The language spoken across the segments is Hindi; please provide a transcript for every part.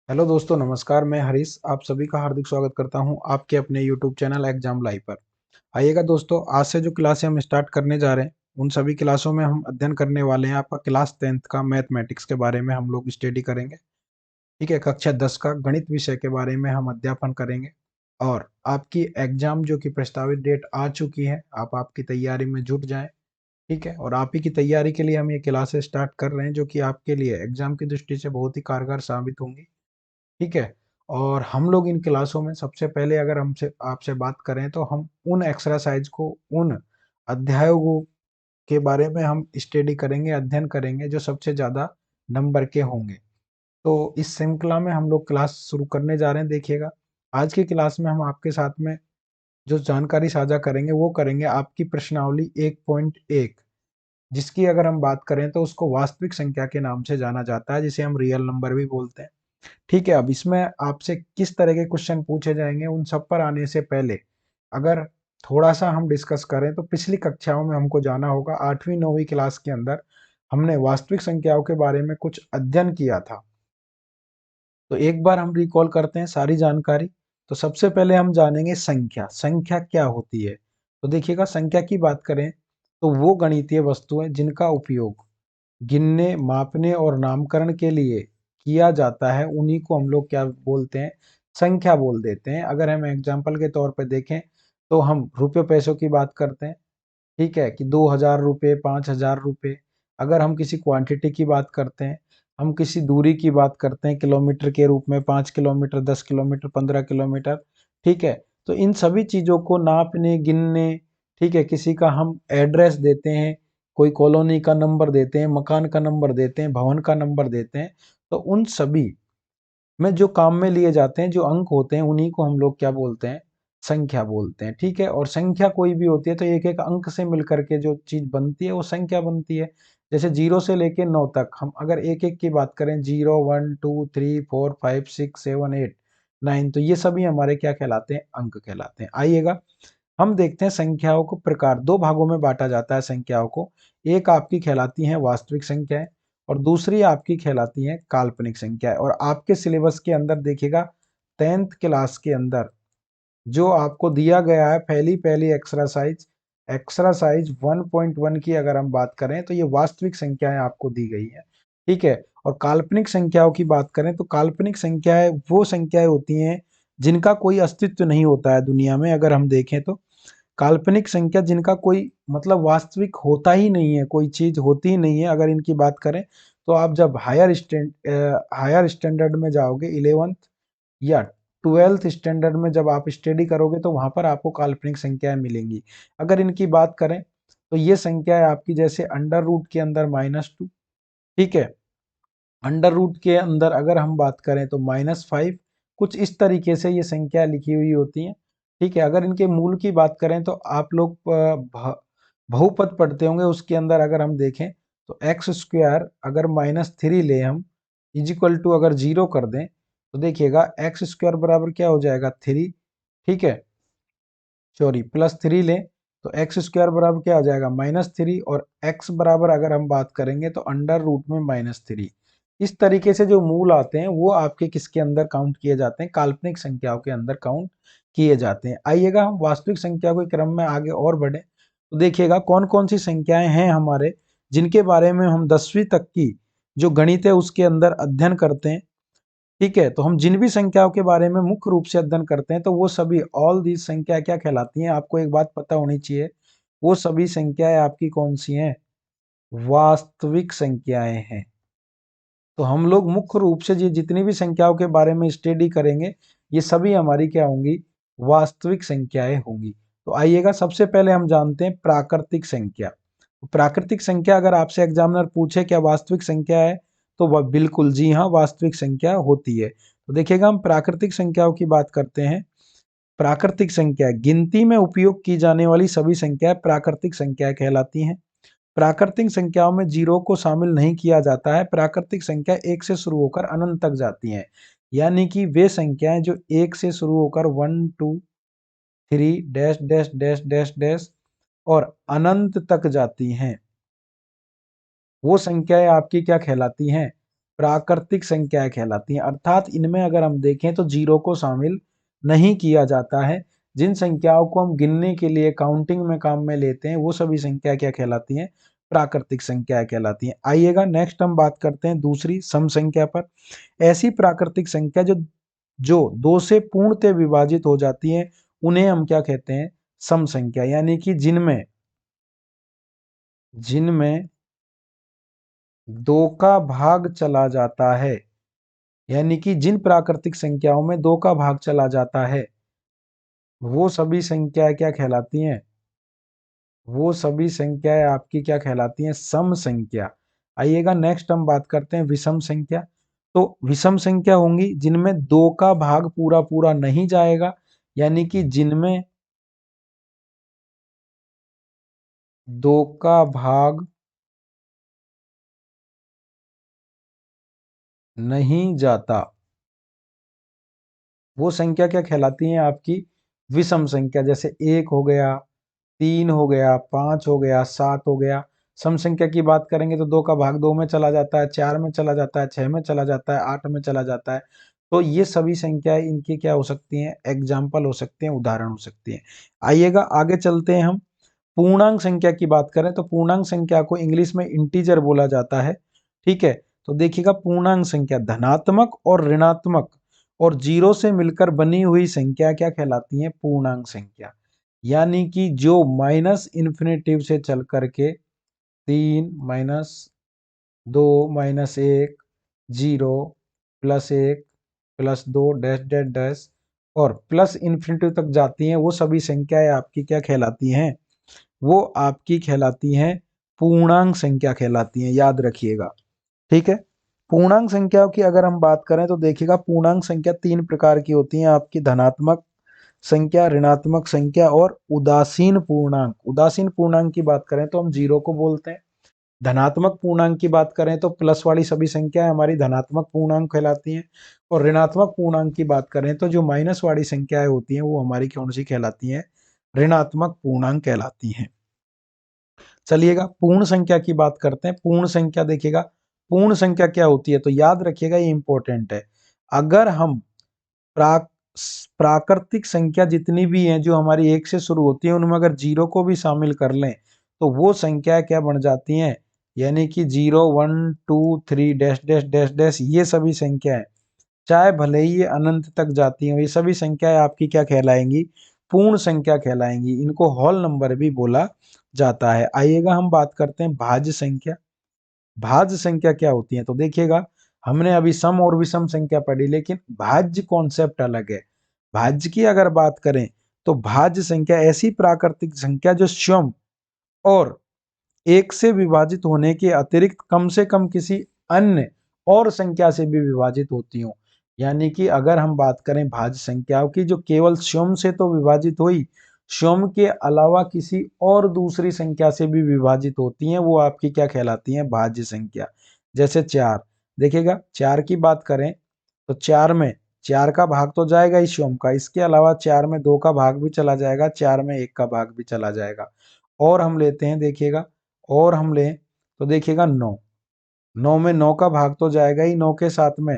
हेलो दोस्तों, नमस्कार। मैं हरीश आप सभी का हार्दिक स्वागत करता हूं आपके अपने यूट्यूब चैनल एग्जाम लाइव पर। आइएगा दोस्तों, आज से जो क्लासें हम स्टार्ट करने जा रहे हैं उन सभी क्लासों में हम अध्ययन करने वाले हैं आपका क्लास 10th का मैथमेटिक्स के बारे में हम लोग स्टडी करेंगे। ठीक है, कक्षा 10 का गणित विषय के बारे में हम अध्यापन करेंगे। और आपकी एग्जाम जो कि प्रस्तावित डेट आ चुकी है, आप आपकी तैयारी में जुट जाएं। ठीक है, और आप ही की तैयारी के लिए हम ये क्लासेस स्टार्ट कर रहे हैं जो कि आपके लिए एग्जाम की दृष्टि से बहुत ही कारगर साबित होंगी। ठीक है। और हम लोग इन क्लासों में सबसे पहले अगर हमसे आपसे बात करें तो हम उन एक्सरसाइज को, उन अध्यायों के बारे में हम स्टडी करेंगे, अध्ययन करेंगे जो सबसे ज़्यादा नंबर के होंगे। तो इस श्रृंखला में हम लोग क्लास शुरू करने जा रहे हैं। देखिएगा, आज की क्लास में हम आपके साथ में जो जानकारी साझा करेंगे वो करेंगे आपकी प्रश्नावली 1.1, जिसकी अगर हम बात करें तो उसको वास्तविक संख्या के नाम से जाना जाता है, जिसे हम रियल नंबर भी बोलते हैं। ठीक है, अब इसमें आपसे किस तरह के क्वेश्चन पूछे जाएंगे उन सब पर आने से पहले अगर थोड़ा सा हम डिस्कस करें तो पिछली कक्षाओं में हमको जाना होगा। 8वीं 9वीं क्लास के अंदर हमने वास्तविक संख्याओं के बारे में कुछ अध्ययन किया था। तो एक बार हम रिकॉल करते हैं सारी जानकारी। तो सबसे पहले हम जानेंगे संख्या। संख्या क्या होती है? तो देखिएगा, संख्या की बात करें तो वो गणितीय वस्तुएं जिनका उपयोग गिनने, मापने और नामकरण के लिए किया जाता है, उन्हीं को हम लोग क्या बोलते हैं? संख्या बोल देते हैं। अगर हम एग्जाम्पल के तौर पर देखें तो हम रुपये पैसों की बात करते हैं। ठीक है, कि 2000 रुपये, 5000 रुपये। अगर हम किसी क्वांटिटी की बात करते हैं, हम किसी दूरी की बात करते हैं किलोमीटर के रूप में, 5 किलोमीटर, 10 किलोमीटर, 15 किलोमीटर। ठीक है, तो इन सभी चीज़ों को नापने, गिनने, ठीक है, किसी का हम एड्रेस देते हैं, कोई कॉलोनी का नंबर देते हैं, मकान का नंबर देते हैं, भवन का नंबर देते हैं। तो उन सभी में जो काम में लिए जाते हैं, जो अंक होते हैं, उन्हीं को हम लोग क्या बोलते हैं? संख्या बोलते हैं। ठीक है, और संख्या कोई भी होती है तो एक एक अंक से मिलकर के जो चीज बनती है वो संख्या बनती है। जैसे 0 से लेके 9 तक हम अगर एक एक की बात करें, 0 1 2 3 4 5 6 7 8 9, तो ये सभी हमारे क्या कहलाते हैं? अंक कहलाते हैं। आइएगा, हम देखते हैं संख्याओं को प्रकार, दो भागों में बांटा जाता है संख्याओं को। एक आपकी कहलाती है वास्तविक संख्याएं और दूसरी आपकी कहलाती है काल्पनिक संख्याएं। और आपके सिलेबस के अंदर देखिएगा, 10th क्लास के अंदर जो आपको दिया गया है, पहली पहली एक्सरसाइज एक्सरसाइज 1.1 की अगर हम बात करें तो ये वास्तविक संख्याएं आपको दी गई है। ठीक है, और काल्पनिक संख्याओं की बात करें तो काल्पनिक संख्याएं वो संख्याएं होती हैं जिनका कोई अस्तित्व नहीं होता है दुनिया में। अगर हम देखें तो काल्पनिक संख्या जिनका कोई मतलब वास्तविक होता ही नहीं है, कोई चीज होती ही नहीं है, अगर इनकी बात करें तो आप जब हायर स्टैंडर्ड में जाओगे, 11th या 12th स्टैंडर्ड में जब आप स्टडी करोगे तो वहां पर आपको काल्पनिक संख्याएं मिलेंगी। अगर इनकी बात करें तो ये संख्याएं आपकी, जैसे अंडर रूट के अंदर -2। ठीक है, अंडर रूट के अंदर अगर हम बात करें तो -5। कुछ इस तरीके से ये संख्या लिखी हुई होती हैं। ठीक है, अगर इनके मूल की बात करें तो आप लोग बहुपद पढ़ते होंगे, उसके अंदर अगर हम देखें तो x² अगर -3 ले हम, इज इक्वल टू अगर 0 कर दें तो देखिएगा x² बराबर क्या हो जाएगा? 3। ठीक है, सॉरी, +3 लें तो x² बराबर क्या हो जाएगा? -3। और x बराबर अगर हम बात करेंगे तो अंडर रूट में -3। इस तरीके से जो मूल आते हैं वो आपके किसके अंदर काउंट किए जाते हैं? काल्पनिक संख्याओं के अंदर काउंट किए जाते हैं। आइएगा, हम वास्तविक संख्या के क्रम में आगे और बढ़े तो देखिएगा कौन कौन सी संख्याएं हैं हमारे, जिनके बारे में हम 10वीं तक की जो गणित है उसके अंदर अध्ययन करते हैं। ठीक है, तो हम जिन भी संख्याओं के बारे में मुख्य रूप से अध्ययन करते हैं तो वो सभी, ऑल दी संख्या क्या कहलाती हैं? आपको एक बात पता होनी चाहिए, वो सभी संख्याएं आपकी कौन सी हैं? वास्तविक संख्याएं हैं। तो हम लोग मुख्य रूप से ये जितनी भी संख्याओं के बारे में स्टडी करेंगे ये सभी हमारी क्या होंगी? वास्तविक संख्याएं होंगी। तो आइएगा, सबसे पहले हम जानते हैं प्राकृतिक संख्या। तो प्राकृतिक संख्या अगर आपसे एग्जामिनर पूछे क्या वास्तविक संख्या है, तो वह बिल्कुल जी हाँ, वास्तविक संख्या होती है। तो देखिएगा, हम प्राकृतिक संख्याओं की बात करते हैं। प्राकृतिक संख्या, गिनती में उपयोग की जाने वाली सभी संख्याएं प्राकृतिक संख्याएं कहलाती हैं। प्राकृतिक संख्याओं में जीरो को शामिल नहीं किया जाता है। प्राकृतिक संख्या एक से शुरू होकर अनंत तक जाती हैं। यानी कि वे संख्याएं जो एक से शुरू होकर 1 2 3 dash dash dash dash dash और अनंत तक जाती हैं, वो संख्याएं आपकी क्या कहलाती हैं? प्राकृतिक संख्याएं कहलाती हैं। अर्थात इनमें अगर हम देखें तो जीरो को शामिल नहीं किया जाता है। जिन संख्याओं को हम गिनने के लिए काउंटिंग में काम में लेते हैं वो सभी संख्या क्या कहलाती हैं? प्राकृतिक संख्याएं कहलाती हैं। आइएगा नेक्स्ट हम बात करते हैं दूसरी सम संख्या पर। ऐसी प्राकृतिक संख्या जो जो दो से पूर्णतः विभाजित हो जाती है उन्हें हम क्या कहते हैं? सम संख्या। यानी कि जिनमें जिनमें दो का भाग चला जाता है, यानी कि जिन प्राकृतिक संख्याओं में दो का भाग चला जाता है वो सभी संख्याएं क्या कहलाती हैं? वो सभी संख्याएं आपकी क्या कहलाती हैं? सम संख्या। आइएगा नेक्स्ट हम बात करते हैं विषम संख्या। तो विषम संख्या होंगी जिनमें दो का भाग पूरा पूरा नहीं जाएगा, यानी कि जिनमें दो का भाग नहीं जाता, वो संख्या क्या कहलाती है आपकी? विषम संख्या। जैसे 1 हो गया, 3 हो गया, 5 हो गया, 7 हो गया। सम संख्या की बात करेंगे तो 2 का भाग 2 में चला जाता है, 4 में चला जाता है, 6 में चला जाता है, 8 में चला जाता है। तो ये सभी संख्याएं इनकी क्या हो सकती हैं? एग्जाम्पल हो सकते हैं, उदाहरण हो सकती हैं। आइएगा आगे चलते हैं हम। पूर्णांक संख्या की बात करें तो पूर्णांक संख्या को इंग्लिश में इंटीजर बोला जाता है। ठीक है, तो देखिएगा पूर्णांक संख्या धनात्मक और ऋणात्मक और जीरो से मिलकर बनी हुई संख्या क्या कहलाती है? पूर्णांक संख्या। यानी कि जो माइनस इन्फिनेटिव से चल करके 3 -2 -1 0 +1 +2 डैश डैश डैश और प्लस इन्फिनेटिव तक जाती हैं, वो सभी संख्याएं आपकी क्या कहलाती हैं? वो आपकी कहलाती हैं पूर्णांक संख्या कहलाती हैं, याद रखिएगा। ठीक है, पूर्णांक संख्याओं की अगर हम बात करें तो देखिएगा पूर्णांक संख्या 3 प्रकार की होती हैं आपकी: धनात्मक संख्या, ऋणात्मक संख्या और उदासीन पूर्णांक। उदासीन पूर्णांक की बात करें तो हम जीरो को बोलते हैं। धनात्मक पूर्णांक की बात करें तो प्लस वाली सभी संख्याएं हमारी धनात्मक पूर्णांक कहलाती हैं और ऋणात्मक पूर्णांक की बात करें तो जो माइनस वाली संख्याएं होती हैं वो हमारी कौन सी कहलाती हैं? ऋणात्मक पूर्णांक कहलाती हैं। चलिएगा पूर्ण संख्या की बात करते हैं। पूर्ण संख्या देखिएगा, पूर्ण संख्या क्या होती है? तो याद रखिएगा, ये इंपॉर्टेंट है। अगर हम प्राक प्राकृतिक संख्या जितनी भी हैं जो हमारी 1 से शुरू होती है उनमें अगर जीरो को भी शामिल कर लें तो वो संख्या क्या बन जाती हैं? यानी कि 0 1 2 3 डैश डैश डैश डैश, ये सभी संख्याएं चाहे भले ही ये अनंत तक जाती हैं, ये सभी संख्याएं आपकी क्या कहलाएंगी? पूर्ण संख्या कहलाएंगी। इनको होल नंबर भी बोला जाता है। आइएगा हम बात करते हैं भाज्य संख्या। भाज्य संख्या क्या होती है? तो देखिएगा, हमने अभी सम और विषम संख्या पढ़ी लेकिन भाज्य कॉन्सेप्ट अलग है। भाज्य की अगर बात करें तो भाज्य संख्या ऐसी प्राकृतिक संख्या जो स्वयं और एक से विभाजित होने के अतिरिक्त कम से कम किसी अन्य और संख्या से भी विभाजित होती हो। यानी कि अगर हम बात करें भाज्य संख्याओं की जो केवल स्वयं से तो विभाजित हुई, स्वयं के अलावा किसी और दूसरी संख्या से भी विभाजित होती हैं, वो आपकी क्या कहलाती हैं? भाज्य संख्या। जैसे 4, देखिएगा 4 की बात करें तो 4 में 4 का भाग तो जाएगा ही स्वयं का, इसके अलावा 4 में 2 का भाग भी चला जाएगा, 4 में 1 का भाग भी चला जाएगा। और हम लेते हैं देखिएगा, और हम लें तो देखिएगा 9, 9 में 9 का भाग तो जाएगा ही, 9 के साथ में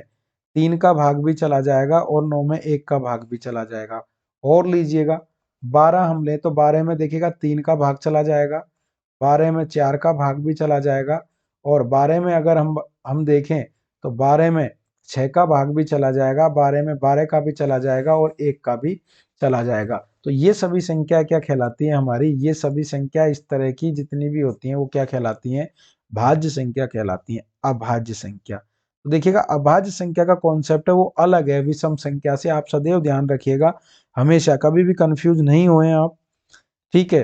3 का भाग भी चला जाएगा और 9 में 1 का भाग भी चला जाएगा। और लीजिएगा 12 हम लें तो 12 में देखिएगा 3 का भाग चला जाएगा, 12 में 4 का भाग भी चला जाएगा और 12 में अगर हम देखें तो 12 में 6 का भाग भी चला जाएगा, 12 में 12 का भी चला जाएगा और 1 का भी चला जाएगा। तो ये सभी संख्या क्या कहलाती हैं हमारी? ये सभी संख्या इस तरह की जितनी भी होती हैं वो क्या कहलाती हैं? भाज्य संख्या कहलाती हैं। अभाज्य संख्या, तो देखिएगा अभाज्य संख्या का कॉन्सेप्ट है वो अलग है विषम संख्या से, आप सदैव ध्यान रखिएगा, हमेशा कभी भी कंफ्यूज नहीं हुए आप। ठीक है,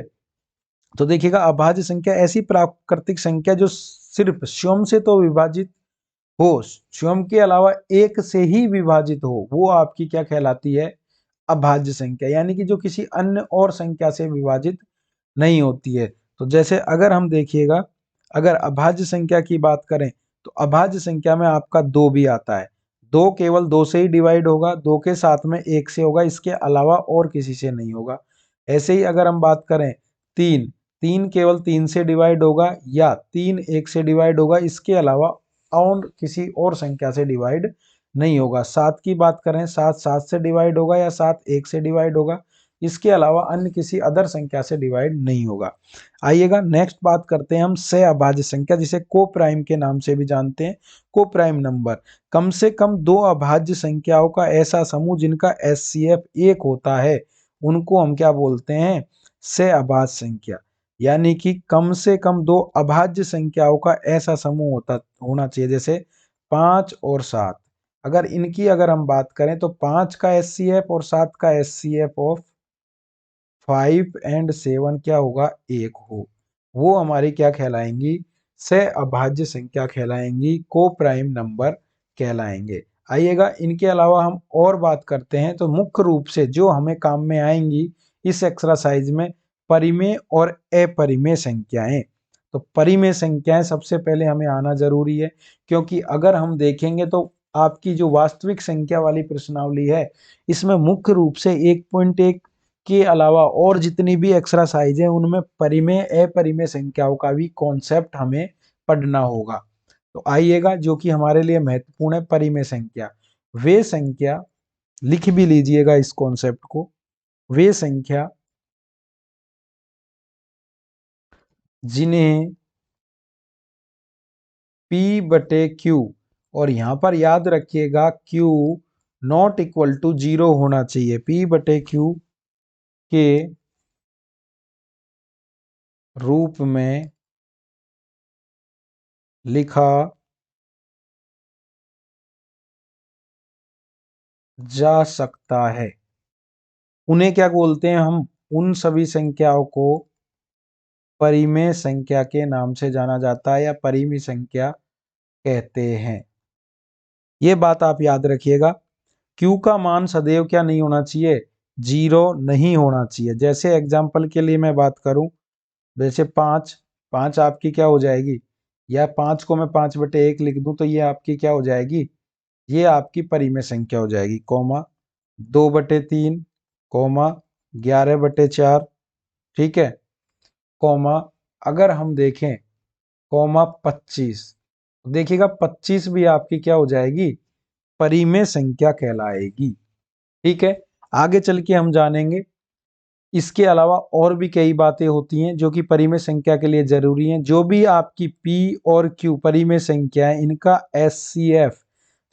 तो देखिएगा अभाज्य संख्या ऐसी प्राकृतिक संख्या जो सिर्फ स्वयं से तो विभाजित हो, स्वयं के अलावा एक से ही विभाजित हो, वो आपकी क्या कहलाती है? अभाज्य संख्या। यानी कि जो किसी अन्य और संख्या से विभाजित नहीं होती है। तो जैसे अगर हम देखिएगा, अगर अभाज्य संख्या की बात करें तो अभाज्य संख्या में आपका 2 भी आता है। 2 केवल 2 से ही डिवाइड होगा, 2 के साथ में 1 से होगा, इसके अलावा और किसी से नहीं होगा। ऐसे ही अगर हम बात करें 3, 3 केवल 3 से डिवाइड होगा या 3 1 से डिवाइड होगा, इसके अलावा और किसी और संख्या से डिवाइड नहीं होगा। 7 की बात करें, 7 7 से डिवाइड होगा या 7 1 से डिवाइड होगा, इसके अलावा अन्य किसी अदर संख्या से डिवाइड नहीं होगा। आइएगा नेक्स्ट बात करते हैं हम सह अभाज्य संख्या, जिसे को प्राइम के नाम से भी जानते हैं। को प्राइम नंबर, कम से कम दो अभाज्य संख्याओं का ऐसा समूह जिनका एचसीएफ 1 होता है, उनको हम क्या बोलते हैं? सह अभाज्य संख्या। यानी कि कम से कम दो अभाज्य संख्याओं का ऐसा समूह होना चाहिए, जैसे 5 और 7। अगर हम बात करें तो 5 का एचसीएफ और 7 का एचसीएफ ऑफ 5 एंड 7 क्या होगा? 1 हो। वो हमारी क्या कहलाएंगी? सह अभाज्य संख्या कहलाएंगी, को प्राइम नंबर कहलाएंगे। आइएगा इनके अलावा हम और बात करते हैं, तो मुख्य रूप से जो हमें काम में आएंगी इस एक्सरसाइज में, परिमेय और अपरिमेय संख्याएं। तो परिमेय संख्याएं सबसे पहले हमें आना जरूरी है, क्योंकि अगर हम देखेंगे तो आपकी जो वास्तविक संख्या वाली प्रश्नावली है, इसमें मुख्य रूप से 1.1 के अलावा और जितनी भी एक्सरसाइज है उनमें परिमेय अपरिमेय संख्याओं का भी कॉन्सेप्ट हमें पढ़ना होगा। तो आइएगा, जो कि हमारे लिए महत्वपूर्ण है, परिमेय संख्या। वे संख्या, लिख भी लीजिएगा इस कॉन्सेप्ट को, वे संख्या जिन्हें P/Q, और यहां पर याद रखिएगा Q नॉट इक्वल टू 0 होना चाहिए। P/Q के रूप में लिखा जा सकता है। उन्हें क्या बोलते हैं हम? उन सभी संख्याओं को परिमेय संख्या के नाम से जाना जाता है या परिमेय संख्या कहते हैं। ये बात आप याद रखिएगा। Q का मान सदैव क्या नहीं होना चाहिए? 0 नहीं होना चाहिए। जैसे एग्जाम्पल के लिए मैं बात करूं, जैसे 5 आपकी क्या हो जाएगी? या 5 को मैं 5/1 लिख दूं तो ये आपकी क्या हो जाएगी? ये आपकी परिमेय संख्या हो जाएगी। कॉमा 2/3, कॉमा 11/4, ठीक है, कॉमा अगर हम देखें कॉमा 25, देखिएगा 25 भी आपकी क्या हो जाएगी? परिमेय संख्या कहलाएगी। ठीक है, आगे चल के हम जानेंगे इसके अलावा और भी कई बातें होती हैं जो कि परिमेय संख्या के लिए जरूरी हैं। जो भी आपकी P और Q परिमेय संख्या है, इनका SCF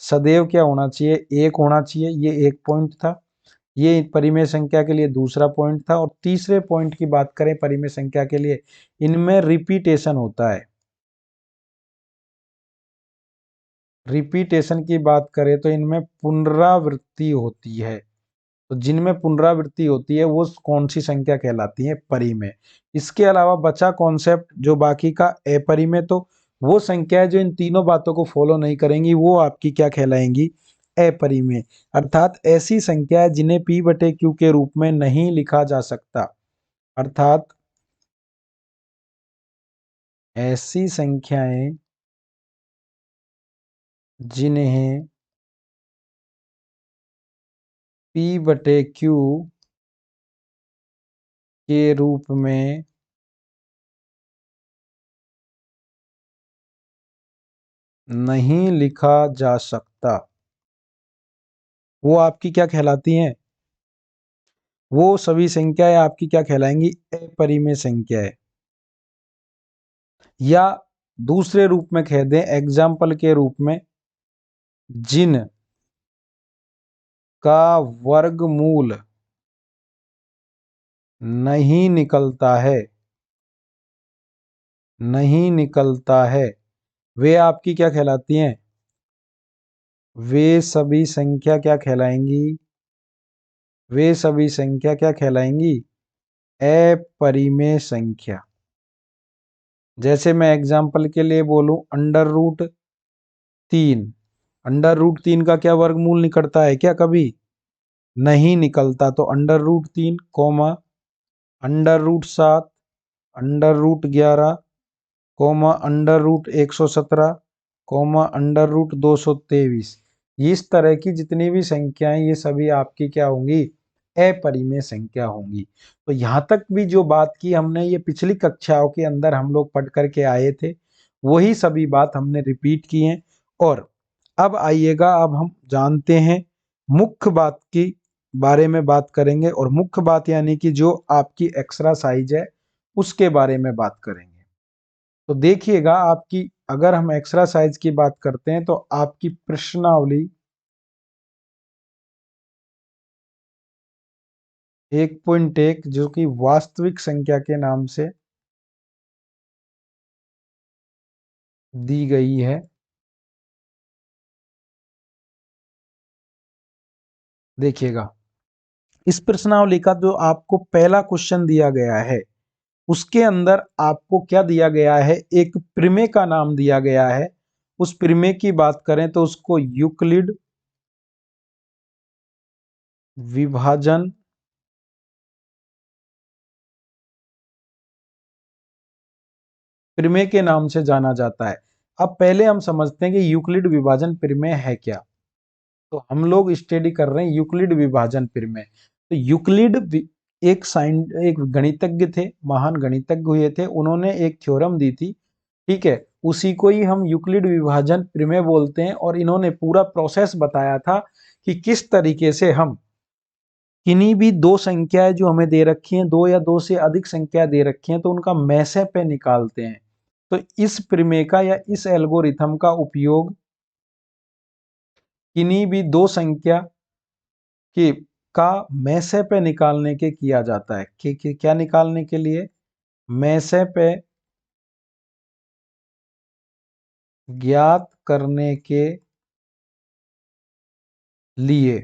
सदैव क्या होना चाहिए? 1 होना चाहिए। ये एक पॉइंट था, ये परिमेय संख्या के लिए दूसरा पॉइंट था। और तीसरे पॉइंट की बात करें परिमेय संख्या के लिए, इनमें रिपीटेशन होता है। रिपीटेशन की बात करें तो इनमें पुनरावृत्ति होती है। तो जिनमें पुनरावृत्ति होती है वो कौन सी संख्या कहलाती है? परिमेय। इसके अलावा बचा कॉन्सेप्ट जो बाकी का अपरिमेय, तो वो संख्या है जो इन तीनों बातों को फॉलो नहीं करेंगी, वो आपकी क्या कहलाएंगी? अपरिमेय। अर्थात ऐसी संख्या है जिन्हें P/Q के रूप में नहीं लिखा जा सकता। अर्थात ऐसी संख्याएं जिन्हें P/Q के रूप में नहीं लिखा जा सकता, वो आपकी क्या कहलाती हैं? वो सभी संख्याएं आपकी क्या कहलाएंगी? अपरिमेय संख्याएं। या दूसरे रूप में कह दें, एग्जाम्पल के रूप में, जिन का वर्गमूल नहीं निकलता है, नहीं निकलता है, वे आपकी क्या कहलाती हैं? वे सभी संख्या क्या कहलाएंगी? वे सभी संख्या क्या कहलाएंगी? अपरिमेय संख्या। जैसे मैं एग्जाम्पल के लिए बोलूं, √3, √3 का क्या वर्गमूल निकलता है क्या कभी? नहीं निकलता। तो √3, कॉमा √7, √11, कॉमा √117, कॉमा √223। इस तरह की जितनी भी संख्याएं, ये सभी आपकी क्या होंगी? अपरिमेय संख्या होंगी। तो यहाँ तक भी जो बात की हमने, ये पिछली कक्षाओं के अंदर हम लोग पढ़ करके आए थे, वही सभी बात हमने रिपीट की है। और अब आइएगा, अब हम जानते हैं मुख्य बात की बारे में बात करेंगे, और मुख्य बात यानी कि जो आपकी एक्सरसाइज है उसके बारे में बात करेंगे। तो देखिएगा, आपकी अगर हम एक्सरसाइज की बात करते हैं तो आपकी प्रश्नावली 1.1 जो कि वास्तविक संख्या के नाम से दी गई है, देखिएगा इस प्रश्नावली का जो आपको पहला क्वेश्चन दिया गया है उसके अंदर आपको क्या दिया गया है, एक प्रमेय का नाम दिया गया है। उस प्रमेय की बात करें तो उसको यूक्लिड विभाजन प्रमेय के नाम से जाना जाता है। अब पहले हम समझते हैं कि यूक्लिड विभाजन प्रमेय है क्या। तो हम लोग स्टडी कर रहे हैं यूक्लिड विभाजन प्रमेय। तो एक गणितज्ञ थे, महान गणितज्ञ हुए थे, उन्होंने एक थ्योरम दी थी, ठीक है, उसी को ही हम यूक्लिड विभाजन प्रमेय बोलते हैं। और इन्होंने पूरा प्रोसेस बताया था कि किस तरीके से हम किन्हीं भी दो संख्याएं जो हमें दे रखी हैं, दो या दो से अधिक संख्या दे रखी हैं, तो उनका मैसे पे निकालते हैं। तो इस प्रमेय का या इस एल्गोरिथम का उपयोग किन्हीं भी दो संख्या के का मैसे पे निकालने के किया जाता है। क्या निकालने के लिए? मैसे पे ज्ञात करने के लिए।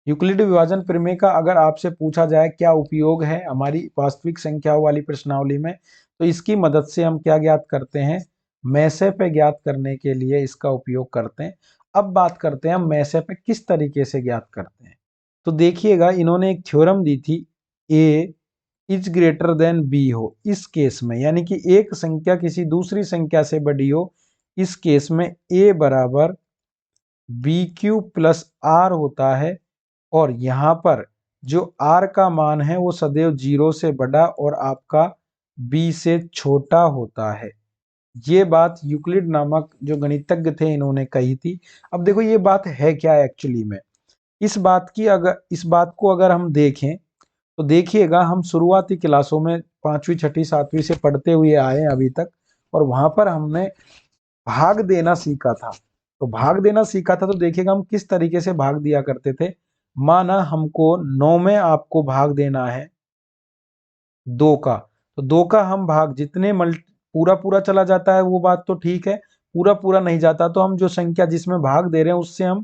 यूक्लिड विभाजन प्रमेय का अगर आपसे पूछा जाए क्या उपयोग है हमारी वास्तविक संख्याओं वाली प्रश्नावली में, तो इसकी मदद से हम क्या ज्ञात करते हैं? मैसे पे ज्ञात करने के लिए इसका उपयोग करते हैं। अब बात करते हैं हम मैसे पे किस तरीके से ज्ञात करते हैं। तो देखिएगा, इन्होंने एक थ्योरम दी थी, ए इज ग्रेटर देन बी हो, इस केस में यानी कि एक संख्या किसी दूसरी संख्या से बड़ी हो, इस केस में ए बराबर बी क्यू प्लस आर होता है। और यहाँ पर जो आर का मान है वो सदैव 0 से बड़ा और आपका बी से छोटा होता है। ये बात यूक्लिड नामक जो गणितज्ञ थे इन्होंने कही थी। अब देखो ये बात है क्या एक्चुअली में। इस बात को अगर हम देखें तो देखिएगा, हम शुरुआती क्लासों में 5वीं 6ठी 7वीं से पढ़ते हुए आए हैं अभी तक, और वहां पर हमने भाग देना सीखा था। तो भाग देना सीखा था तो देखिएगा हम किस तरीके से भाग दिया करते थे। माना हमको 9 में आपको भाग देना है 2 का, तो 2 का हम भाग जितने पूरा पूरा चला जाता है वो बात तो ठीक है, पूरा पूरा नहीं जाता तो हम जो संख्या जिसमें भाग दे रहे हैं उससे हम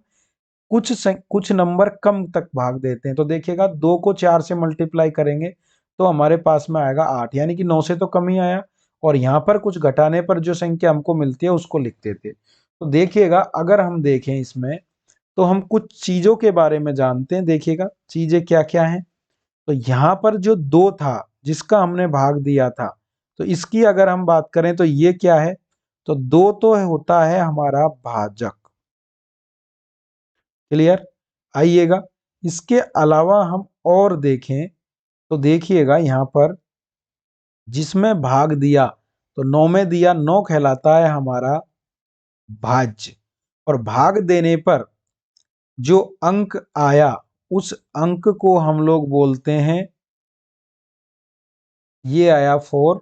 कुछ नंबर कम तक भाग देते हैं। तो देखिएगा 2 को 4 से मल्टीप्लाई करेंगे तो हमारे पास में आएगा 8, यानी कि 9 से तो कम ही आया, और यहाँ पर कुछ घटाने पर जो संख्या हमको मिलती है उसको लिखते थे। तो देखिएगा अगर हम देखें इसमें तो हम कुछ चीजों के बारे में जानते हैं। देखिएगा चीजें क्या क्या हैं। तो यहाँ पर जो 2 था जिसका हमने भाग दिया था, तो इसकी अगर हम बात करें तो ये क्या है? तो 2 तो होता है हमारा भाजक। क्लियर? आइएगा, इसके अलावा हम और देखें तो देखिएगा यहाँ पर जिसमें भाग दिया तो 9 में दिया, 9 कहलाता है हमारा भाज्य। और भाग देने पर जो अंक आया उस अंक को हम लोग बोलते हैं, ये आया 4,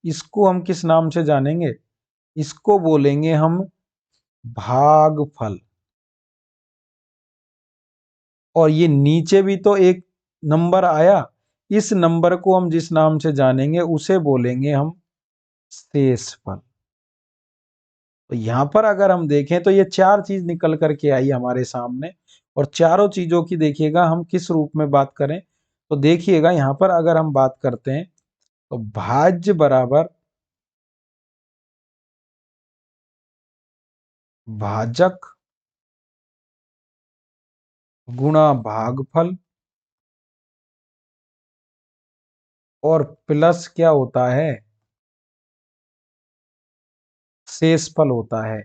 इसको हम किस नाम से जानेंगे? इसको बोलेंगे हम भागफल। और ये नीचे भी तो एक नंबर आया, इस नंबर को हम जिस नाम से जानेंगे उसे बोलेंगे हम शेषफल। तो यहां पर अगर हम देखें तो ये 4 चीज निकल करके आई हमारे सामने, और चारों चीजों की देखिएगा हम किस रूप में बात करें तो देखिएगा यहां पर अगर हम बात करते हैं तो भाज्य बराबर भाजक गुणा भागफल, और प्लस क्या होता है? शेषफल होता है।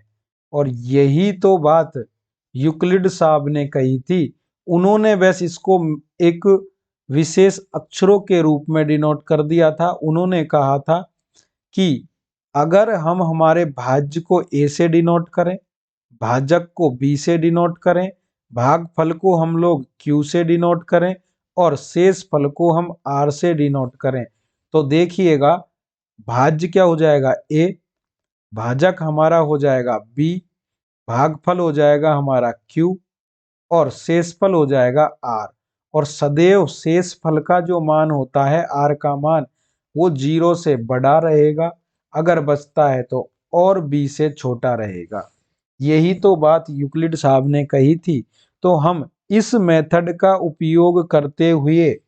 और यही तो बात यूक्लिड साहब ने कही थी। उन्होंने बस इसको एक विशेष अक्षरों के रूप में डिनोट कर दिया था। उन्होंने कहा था कि अगर हम हमारे भाज्य को ए से डिनोट करें भाजक को b से डिनोट करें, भागफल को हम लोग q से डिनोट करें और शेष फल को हम r से डिनोट करें। तो देखिएगा भाज्य क्या हो जाएगा a, भाजक हमारा हो जाएगा b, भागफल हो जाएगा हमारा q और शेषफल हो जाएगा r। और सदैव शेषफल का जो मान होता है r का मान वो 0 से बड़ा रहेगा, अगर बचता है तो और b से छोटा रहेगा। यही तो बात यूक्लिड साहब ने कही थी। तो हम इस मेथड का उपयोग करते हुए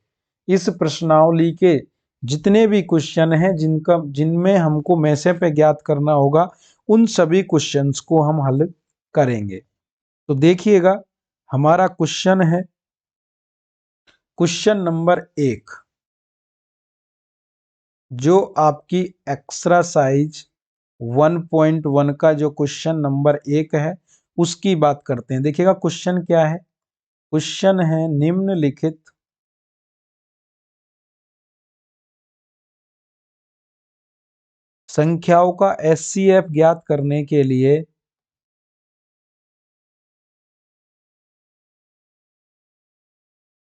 इस प्रश्नावली के जितने भी क्वेश्चन हैं जिनमें हमको मैसे पे ज्ञात करना होगा, उन सभी क्वेश्चंस को हम हल करेंगे। तो देखिएगा हमारा क्वेश्चन है क्वेश्चन नंबर 1, जो आपकी एक्सरसाइज 1.1 का जो क्वेश्चन नंबर 1 है उसकी बात करते हैं। देखिएगा क्वेश्चन क्या है, क्वेश्चन है निम्नलिखित संख्याओं का एचसीएफ ज्ञात करने के लिए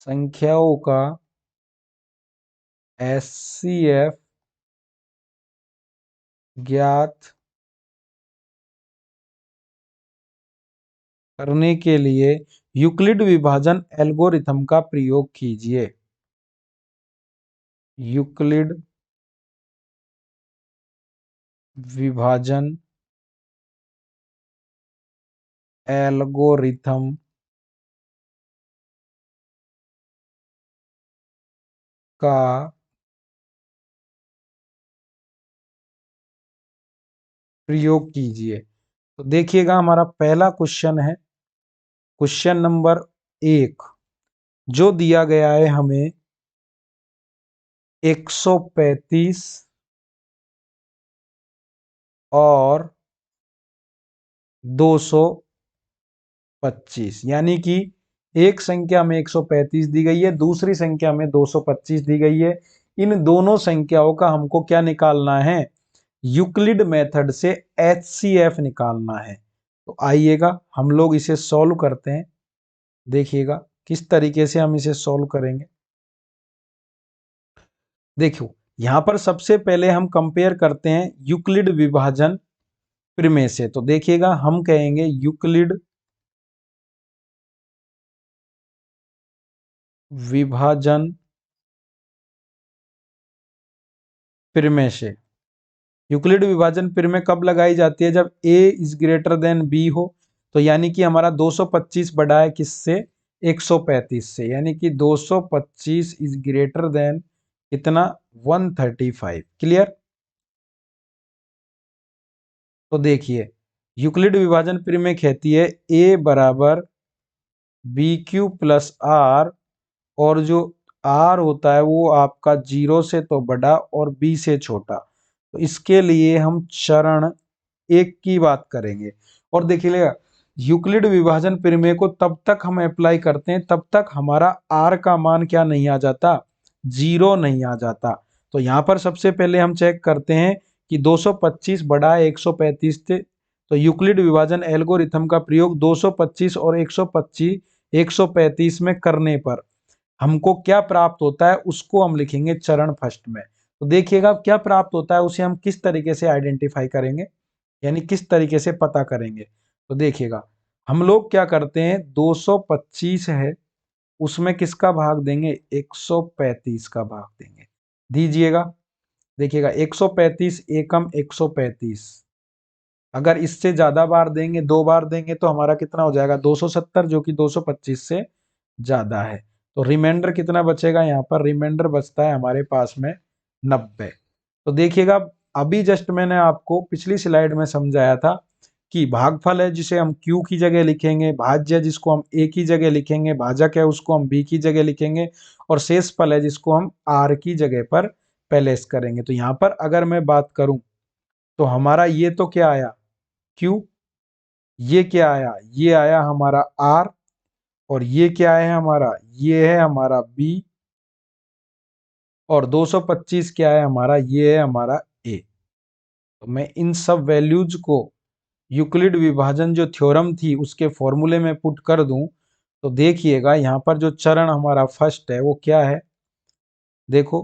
संख्याओं का एचसीएफ ज्ञात करने के लिए यूक्लिड विभाजन एल्गोरिथम का प्रयोग कीजिए। यूक्लिड विभाजन एल्गोरिथम का प्रयोग कीजिए। तो देखिएगा हमारा पहला क्वेश्चन है क्वेश्चन नंबर 1, जो दिया गया है हमें 135 और 225, यानी कि एक संख्या में 135 दी गई है, दूसरी संख्या में 225 दी गई है। इन दोनों संख्याओं का हमको क्या निकालना है, यूक्लिड मेथड से एचसीएफ निकालना है। तो आइएगा हम लोग इसे सॉल्व करते हैं। देखिएगा किस तरीके से हम इसे सॉल्व करेंगे। देखो यहां पर सबसे पहले हम कंपेयर करते हैं यूक्लिड विभाजन प्रमेय से। तो देखिएगा हम कहेंगे यूक्लिड विभाजन प्रमेय से। यूक्लिड विभाजन प्रमेय कब लगाई जाती है, जब a is greater than b हो। तो यानी कि हमारा 225 बड़ा है किससे, 135 से, यानी कि 225 इज ग्रेटर देन कितना, 135। क्लियर। तो देखिए यूक्लिड विभाजन प्रमेय कहती है a बराबर बी क्यू प्लस आर, और जो r होता है वो आपका 0 से तो बड़ा और b से छोटा। तो इसके लिए हम चरण 1 की बात करेंगे। और देखिएगा यूक्लिड विभाजन प्रमेय को तब तक हम अप्लाई करते हैं तब तक हमारा r का मान क्या नहीं आ जाता, 0 नहीं आ जाता। तो यहाँ पर सबसे पहले हम चेक करते हैं कि 225 बड़ा है 135 से। तो यूक्लिड विभाजन एल्गोरिथम का प्रयोग 225 और 135 में करने पर हमको क्या प्राप्त होता है उसको हम लिखेंगे चरण फर्स्ट में। तो देखिएगा क्या प्राप्त होता है उसे हम किस तरीके से आइडेंटिफाई करेंगे, यानी किस तरीके से पता करेंगे। तो देखिएगा हम लोग क्या करते हैं, 225 है उसमें किसका भाग देंगे, 135 का भाग देंगे। दीजिएगा देखिएगा 135 एकम 135, अगर इससे ज्यादा बार देंगे, 2 बार देंगे तो हमारा कितना हो जाएगा, 270, जो कि 225 से ज्यादा है। तो रिमाइंडर कितना बचेगा, यहाँ पर रिमाइंडर बचता है हमारे पास में 90। तो देखिएगा अभी जस्ट मैंने आपको पिछली स्लाइड में समझाया था कि भागफल है जिसे हम q की जगह लिखेंगे, भाज्य है जिसको हम a की जगह लिखेंगे, भाजक है उसको हम b की जगह लिखेंगे, और शेषफल है जिसको हम r की जगह पर प्लेस करेंगे। तो यहाँ पर अगर मैं बात करूं तो हमारा ये तो क्या आया q, ये क्या आया, ये आया हमारा r, और ये क्या है हमारा, ये है हमारा b, और 225 क्या है हमारा, ये है हमारा a। तो मैं इन सब वैल्यूज को यूक्लिड विभाजन जो थ्योरम थी उसके फॉर्मूले में पुट कर दूं तो देखिएगा यहाँ पर जो चरण हमारा फर्स्ट है वो क्या है, देखो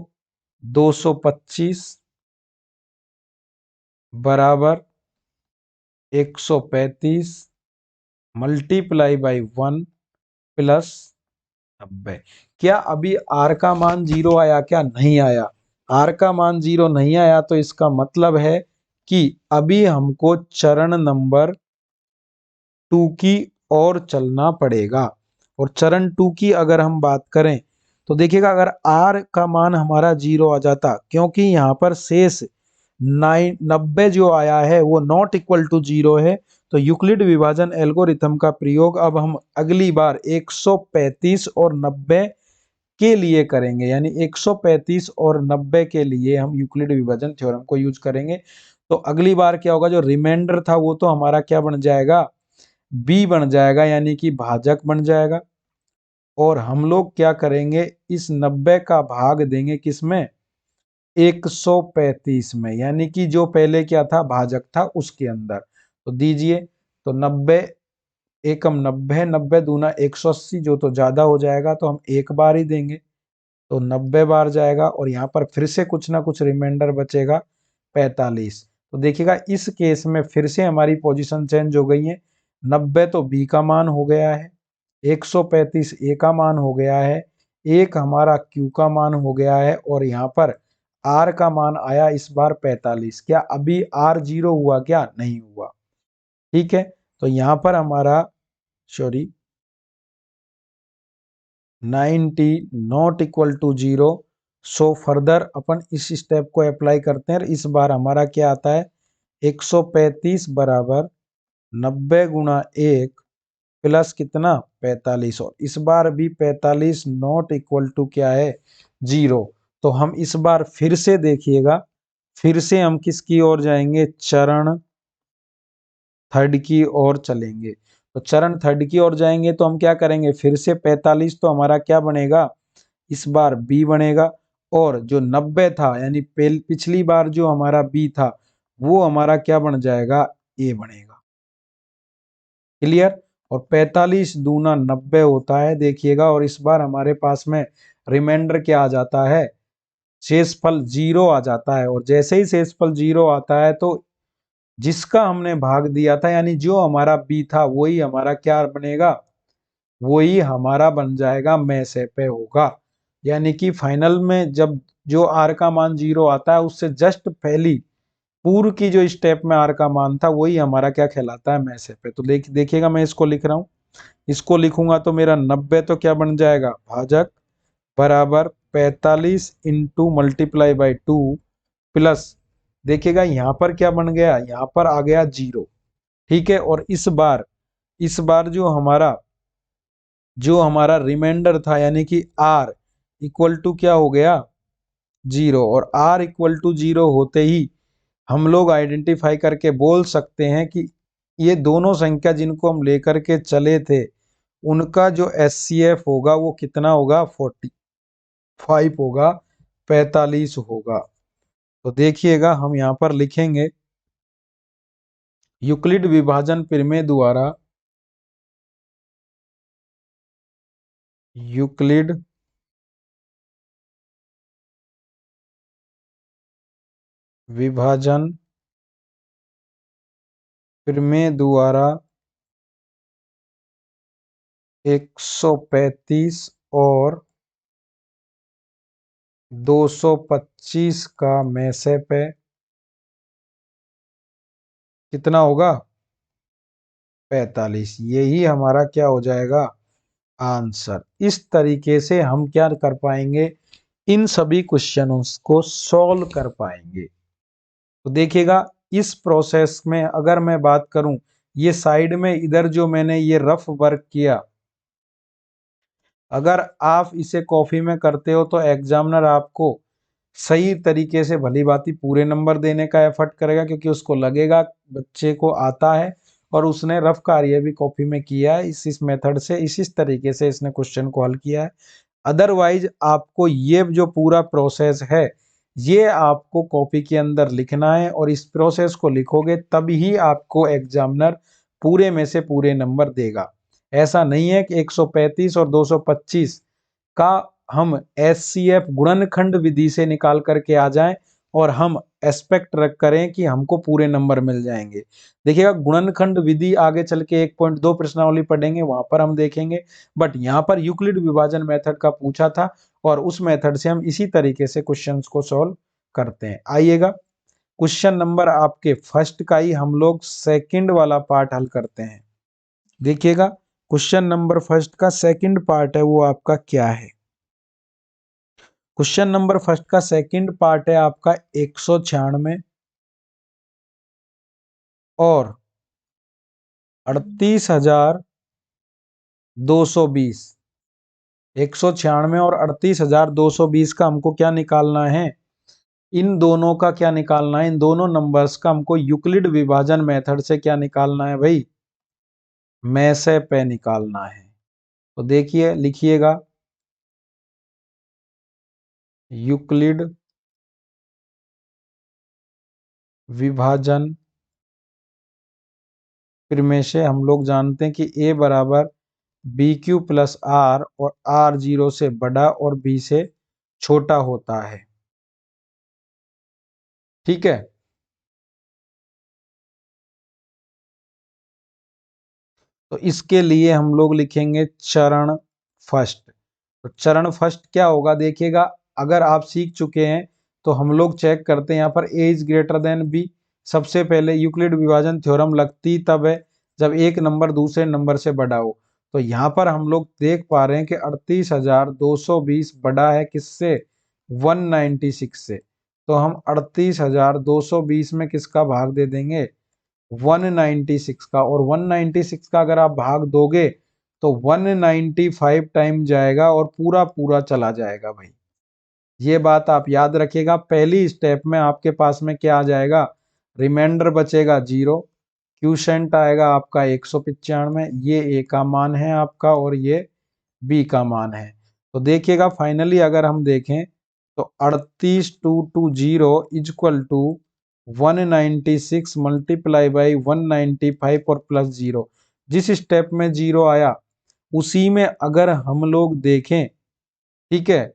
225 बराबर 135 मल्टीप्लाई बाई 1 प्लस 90। क्या अभी आर का मान 0 आया? क्या नहीं आया? आर का मान 0 नहीं आया तो इसका मतलब है कि अभी हमको चरण नंबर 2 की ओर चलना पड़ेगा। और चरण 2 की अगर हम बात करें तो देखिएगा, अगर आर का मान हमारा 0 आ जाता, क्योंकि यहाँ पर शेष 90 जो आया है वो नॉट इक्वल टू 0 है, तो यूक्लिड विभाजन एल्गोरिथम का प्रयोग अब हम अगली बार 135 और 90 के लिए करेंगे। यानी 135 और 90 के लिए हम यूक्लिड विभाजन थ्योरम को यूज करेंगे। तो अगली बार क्या होगा, जो रिमाइंडर था वो तो हमारा क्या बन जाएगा, बी बन जाएगा, यानी कि भाजक बन जाएगा। और हम लोग क्या करेंगे, इस 90 का भाग देंगे किसमें, 135 में, यानी कि जो पहले क्या था, भाजक था, उसके अंदर। तो दीजिए, तो 90 एकम 90, 90 दूना 180, जो तो ज्यादा हो जाएगा तो हम एक बार ही देंगे, तो 90 बार जाएगा। और यहाँ पर फिर से कुछ ना कुछ रिमाइंडर बचेगा 45। तो देखिएगा इस केस में फिर से हमारी पोजीशन चेंज हो गई है। 90 तो बी का मान हो गया है, 135 ए का मान हो गया है, एक हमारा क्यू का मान हो गया है, और यहाँ पर आर का मान आया इस बार 45। क्या अभी आर 0 हुआ? क्या नहीं हुआ। ठीक है, तो यहाँ पर हमारा sorry 90 not equal to 0। So further अपन इस स्टेप को अप्लाई करते हैं। इस बार हमारा क्या आता है, 135 बराबर 90 गुणा 1 प्लस कितना, 45। और इस बार भी 45 नॉट इक्वल टू क्या है, 0। तो हम इस बार फिर से देखिएगा, फिर से हम किसकी ओर जाएंगे, चरण थर्ड की ओर चलेंगे। तो चरण थर्ड की ओर जाएंगे तो हम क्या करेंगे, फिर से 45 तो हमारा क्या बनेगा, इस बार बी बनेगा। और जो 90 था, यानी पिछली बार जो हमारा बी था, वो हमारा क्या बन जाएगा, ए बनेगा। क्लियर। और 45 दूना 90 होता है, देखिएगा। और इस बार हमारे पास में रिमाइंडर क्या आ जाता है, शेषफल 0 आ जाता है। और जैसे ही शेषफल 0 आता है तो जिसका हमने भाग दिया था, यानी जो हमारा बी था, वही हमारा क्या बनेगा, वही हमारा बन जाएगा, में से पे होगा। यानी कि फाइनल में जब जो आर का मान 0 आता है, उससे जस्ट पहली पूर्व की जो स्टेप में आर का मान था, वही हमारा क्या कहलाता है, में से पे। तो देखिएगा, मैं इसको लिख रहा हूं। इसको लिखूंगा तो मेरा 90 तो क्या बन जाएगा, भाजक बराबर 45 इंटू मल्टीप्लाई बाई 2 प्लस, देखिएगा यहाँ पर क्या बन गया, यहाँ पर आ गया 0। ठीक है। और इस बार जो हमारा रिमाइंडर था, यानी कि आर इक्वल टू क्या हो गया, 0। और आर इक्वल टू 0 होते ही हम लोग आइडेंटिफाई करके बोल सकते हैं कि ये दोनों संख्या जिनको हम लेकर के चले थे, उनका जो एचसीएफ होगा वो कितना होगा, 45 होगा, 45 होगा। तो देखिएगा, हम यहाँ पर लिखेंगे, यूक्लिड विभाजन प्रमेय द्वारा यूक्लिड विभाजन प्रमेय द्वारा 135 और 225 का में से पे कितना होगा, 45। यही हमारा क्या हो जाएगा, आंसर। इस तरीके से हम क्या कर पाएंगे, इन सभी क्वेश्चनों को सॉल्व कर पाएंगे। तो देखिएगा, इस प्रोसेस में अगर मैं बात करूं, ये साइड में इधर जो मैंने ये रफ वर्क किया, अगर आप इसे कॉपी में करते हो तो एग्जामिनर आपको सही तरीके से भली भांति पूरे नंबर देने का एफर्ट करेगा, क्योंकि उसको लगेगा बच्चे को आता है और उसने रफ कार्य भी कॉपी में किया है, इस मेथड से, इस तरीके से इसने क्वेश्चन को हल किया है। अदरवाइज आपको ये जो पूरा प्रोसेस है, ये आपको कॉपी के अंदर लिखना है और इस प्रोसेस को लिखोगे तभी आपको एग्जामिनर पूरे में से पूरे नंबर देगा। ऐसा नहीं है कि 135 और 225 का हम एचसीएफ गुणनखंड विधि से निकाल करके आ जाएं और हम एक्सपेक्ट रख करें कि हमको पूरे नंबर मिल जाएंगे। देखिएगा गुणनखंड विधि आगे चल के 1.2 प्रश्नावली पढ़ेंगे, वहां पर हम देखेंगे, बट यहाँ पर यूक्लिड विभाजन मेथड का पूछा था और उस मेथड से हम इसी तरीके से क्वेश्चंस को सॉल्व करते हैं। आइएगा क्वेश्चन नंबर आपके फर्स्ट का ही हम लोग सेकंड वाला पार्ट हल करते हैं। देखिएगा क्वेश्चन नंबर फर्स्ट का सेकंड पार्ट है वो आपका क्या है। क्वेश्चन नंबर फर्स्ट का सेकंड पार्ट है आपका 196 और 38,220। 196 और 38,220 का हमको क्या निकालना है, इन दोनों का क्या निकालना है, इन दोनों नंबर्स का हमको यूक्लिड विभाजन मेथड से क्या निकालना है भाई, में से पे निकालना है। तो देखिए लिखिएगा यूक्लिड विभाजन प्रमेय से हम लोग जानते हैं कि a बराबर बी क्यू प्लस आर और आर 0 से बड़ा और b से छोटा होता है। ठीक है, तो इसके लिए हम लोग लिखेंगे चरण फर्स्ट। तो चरण फर्स्ट क्या होगा, देखिएगा अगर आप सीख चुके हैं तो हम लोग चेक करते हैं यहाँ पर a is greater than b। सबसे पहले यूक्लिड विभाजन थ्योरम लगती तब है जब एक नंबर दूसरे नंबर से बड़ा हो। तो यहाँ पर हम लोग देख पा रहे हैं कि 38,220 बड़ा है किससे, 196 से। तो हम 38,220 में किसका भाग दे देंगे, 196 का, और 196 का अगर आप भाग दोगे तो 195 टाइम जाएगा और पूरा पूरा चला जाएगा भाई। ये बात आप याद रखिएगा। पहली स्टेप में आपके पास में क्या आ जाएगा, रिमाइंडर बचेगा 0, क्यूशेंट आएगा आपका 195, ये ए का मान है आपका और ये बी का मान है। तो देखिएगा फाइनली अगर हम देखें तो 38,220 इजक्वल टू 196 मल्टीप्लाई बाई 195 और प्लस 0। जिस स्टेप में 0 आया उसी में अगर हम लोग देखें, ठीक है,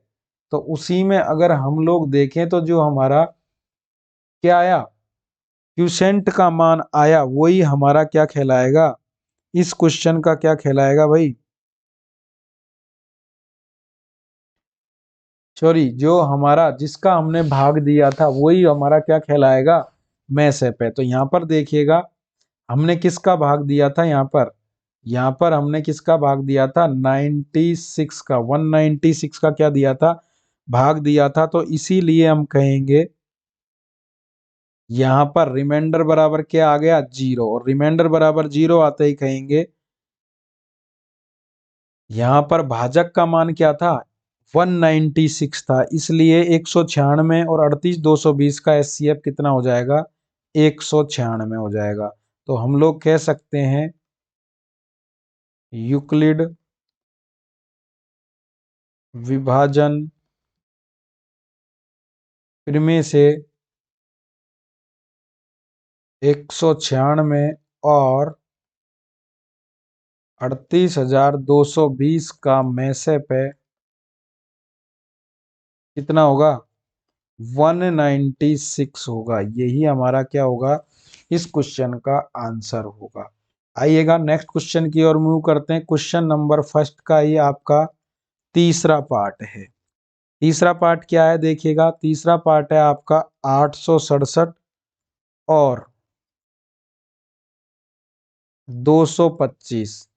तो उसी में अगर हम लोग देखें तो जो हमारा क्या आया, क्यूसेंट का मान आया, वही हमारा क्या कहलाएगा, इस क्वेश्चन का क्या कहलाएगा भाई, सॉरी जो हमारा जिसका हमने भाग दिया था वही हमारा क्या कहलाएगा, में से पे। तो यहाँ पर देखिएगा हमने किसका भाग दिया था, यहाँ पर हमने किसका भाग दिया था, 96 का, 196 का क्या दिया था, भाग दिया था। तो इसीलिए हम कहेंगे यहाँ पर रिमाइंडर बराबर क्या आ गया, 0, और रिमाइंडर बराबर 0 आते ही कहेंगे यहाँ पर भाजक का मान क्या था, 196 था, इसलिए 196 और 38,220 का एचसीएफ कितना हो जाएगा, 196 हो जाएगा। तो हम लोग कह सकते हैं यूक्लिड विभाजन प्रमेय से 196 और 38,220 का में से पे कितना होगा, 196 होगा। यही हमारा क्या होगा, इस क्वेश्चन का आंसर होगा। आइएगा नेक्स्ट क्वेश्चन की ओर मूव करते हैं। क्वेश्चन नंबर फर्स्ट का ये आपका तीसरा पार्ट है। तीसरा पार्ट क्या है, देखिएगा तीसरा पार्ट है आपका 867 और 225।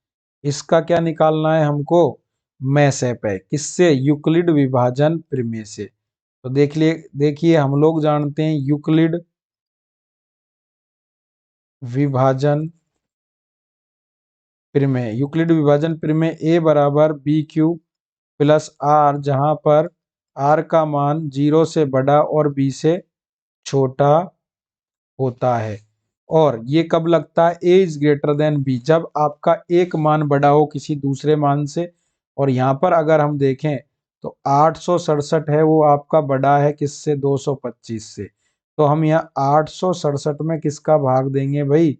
इसका क्या निकालना है हमको, में से पे, किससे, यूक्लिड विभाजन प्रमेय से। तो देखिए हम लोग जानते हैं यूक्लिड विभाजन प्रमेय, यूक्लिड विभाजन प्रमेय ए बराबर बी क्यू प्लस आर, जहां पर आर का मान 0 से बड़ा और बी से छोटा होता है। और ये कब लगता है, ए इज ग्रेटर देन बी, जब आपका एक मान बड़ा हो किसी दूसरे मान से। और यहाँ पर अगर हम देखें तो 867 है वो आपका बड़ा है किससे, 225 से। तो हम यहाँ 867 में किसका भाग देंगे भाई,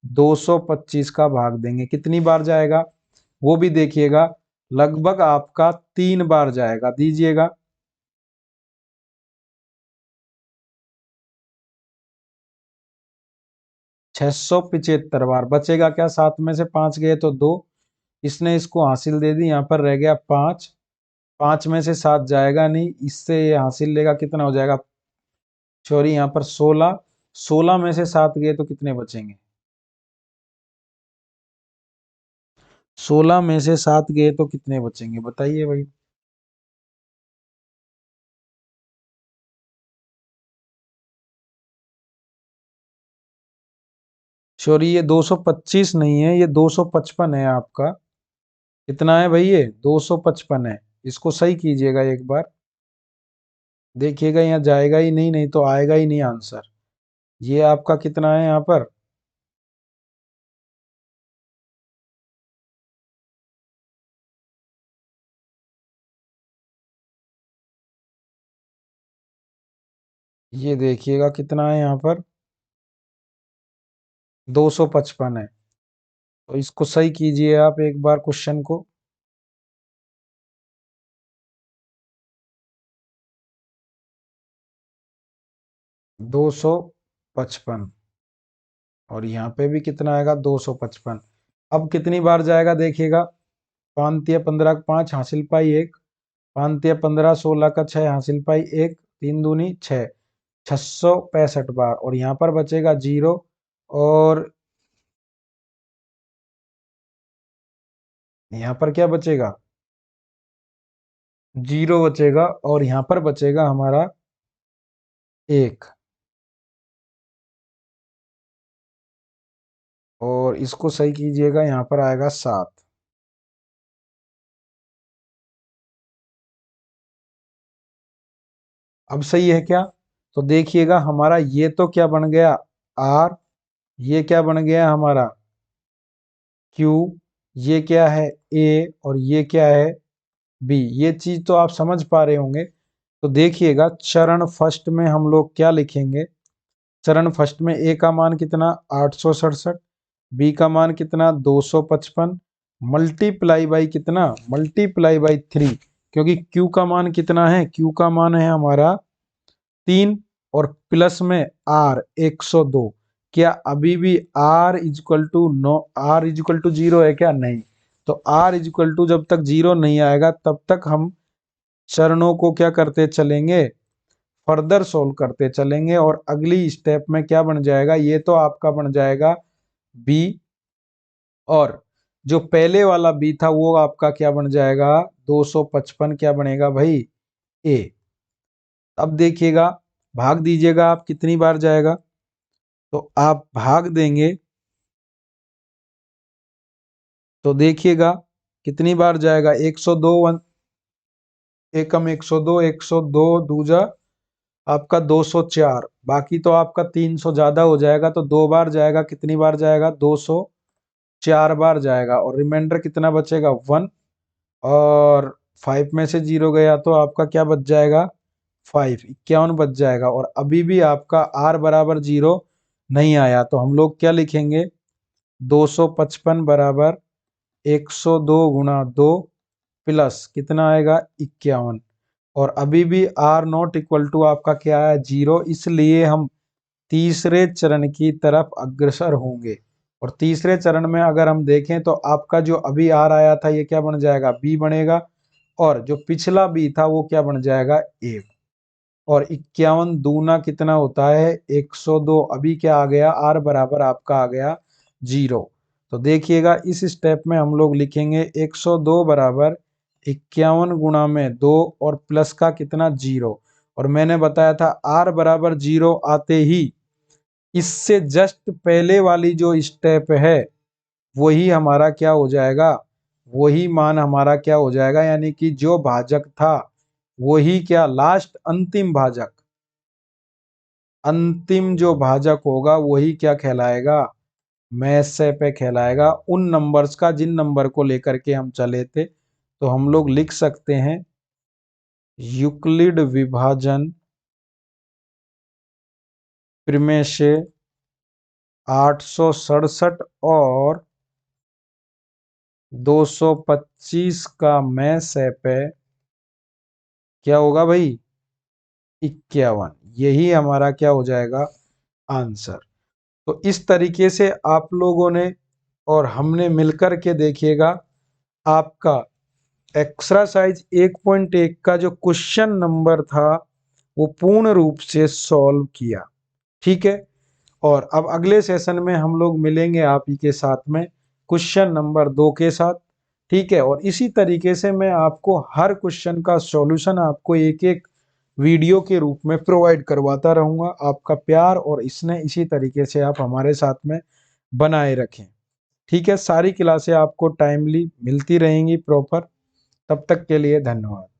225 का भाग देंगे। कितनी बार जाएगा वो भी देखिएगा, लगभग आपका 3 बार जाएगा। दीजिएगा 675 बार। बचेगा क्या, 7 में से 5 गए तो 2, इसने इसको हासिल दे दी, यहाँ पर रह गया 5। 5 में से 7 जाएगा नहीं, इससे ये हासिल लेगा, कितना हो जाएगा सॉरी यहाँ पर 16। 16 में से 7 गए तो कितने बचेंगे, 16 में से 7 गए तो कितने बचेंगे बताइए भाई। सॉरी ये 225 नहीं है, ये 255 है आपका। कितना है भाई, ये 255 है। इसको सही कीजिएगा एक बार, देखिएगा यहाँ जाएगा ही नहीं, नहीं तो आएगा ही नहीं आंसर। ये आपका कितना है यहाँ पर, ये देखिएगा कितना है यहाँ पर, 255 है। तो इसको सही कीजिए आप एक बार क्वेश्चन को। 255 और यहाँ पे भी कितना आएगा, 255। अब कितनी बार जाएगा देखिएगा, 5 × 15 5 हासिल पाई 1, 5 × 15 16 का 6 हासिल पाई 1, 3 दूनी 6, 665 बार। और यहाँ पर बचेगा 0, और यहाँ पर क्या बचेगा, 0 बचेगा, और यहाँ पर बचेगा हमारा 1। और इसको सही कीजिएगा, यहाँ पर आएगा 7। अब सही है क्या, तो देखिएगा हमारा ये तो क्या बन गया R, ये क्या बन गया हमारा Q, ये क्या है A, और ये क्या है B। ये चीज तो आप समझ पा रहे होंगे। तो देखिएगा चरण फर्स्ट में हम लोग क्या लिखेंगे, चरण फर्स्ट में A का मान कितना 867, B का मान कितना 255, मल्टीप्लाई बाई कितना, मल्टीप्लाई बाई 3, क्योंकि Q का मान कितना है, Q का मान है हमारा 3, और प्लस में R 102। क्या अभी भी R is equal to no, R is equal to 0 है क्या, नहीं। तो R इजक्वल टू जब तक 0 नहीं आएगा तब तक हम चरणों को क्या करते चलेंगे, फर्दर सोल्व करते चलेंगे। और अगली स्टेप में क्या बन जाएगा, ये तो आपका बन जाएगा B, और जो पहले वाला B था वो आपका क्या बन जाएगा, 255 क्या बनेगा भाई, A। अब देखिएगा भाग दीजिएगा आप, कितनी बार जाएगा, तो आप भाग देंगे तो देखिएगा कितनी बार जाएगा, 102, एकम 102, 102 दूजा आपका 204, बाकी तो आपका 300 ज्यादा हो जाएगा, तो 2 बार जाएगा। कितनी बार जाएगा, 204 बार जाएगा। और रिमाइंडर कितना बचेगा 1, और 5 में से 0 गया तो आपका क्या बच जाएगा 5, 51 बच जाएगा। और अभी भी आपका R बराबर 0 नहीं आया, तो हम लोग क्या लिखेंगे, 255 बराबर 102 गुणा 2 प्लस कितना आएगा 51। और अभी भी R नॉट इक्वल टू आपका क्या है 0, इसलिए हम तीसरे चरण की तरफ अग्रसर होंगे। और तीसरे चरण में अगर हम देखें तो आपका जो अभी R आया था ये क्या बन जाएगा, B बनेगा, और जो पिछला B था वो क्या बन जाएगा, A। और 51 दूना कितना होता है 102, अभी क्या आ गया, R बराबर आपका आ गया 0। तो देखिएगा इस स्टेप में हम लोग लिखेंगे 102 बराबर 51 गुणा में 2, और प्लस का कितना 0। और मैंने बताया था R बराबर 0 आते ही इससे जस्ट पहले वाली जो स्टेप है वही हमारा क्या हो जाएगा, वही मान हमारा क्या हो जाएगा, यानी कि जो भाजक था वही क्या, लास्ट अंतिम भाजक, अंतिम जो भाजक होगा वही क्या कहलाएगा, मैसे पे कहलाएगा, उन नंबर्स का जिन नंबर को लेकर के हम चले थे। तो हम लोग लिख सकते हैं यूक्लिड विभाजन प्रमेय से 867 और 225 का मैं से पे क्या होगा भाई? 51। यही हमारा क्या हो जाएगा? आंसर। तो इस तरीके से आप लोगों ने और हमने मिलकर के देखिएगा आपका एक्सरसाइज 1.1 का जो क्वेश्चन नंबर था वो पूर्ण रूप से सॉल्व किया। ठीक है, और अब अगले सेशन में हम लोग मिलेंगे आप ही के साथ में क्वेश्चन नंबर 2 के साथ। ठीक है, और इसी तरीके से मैं आपको हर क्वेश्चन का सॉल्यूशन आपको एक एक वीडियो के रूप में प्रोवाइड करवाता रहूंगा। आपका प्यार और स्नेह इसी तरीके से आप हमारे साथ में बनाए रखें। ठीक है, सारी क्लासें आपको टाइमली मिलती रहेंगी प्रॉपर। तब तक के लिए धन्यवाद।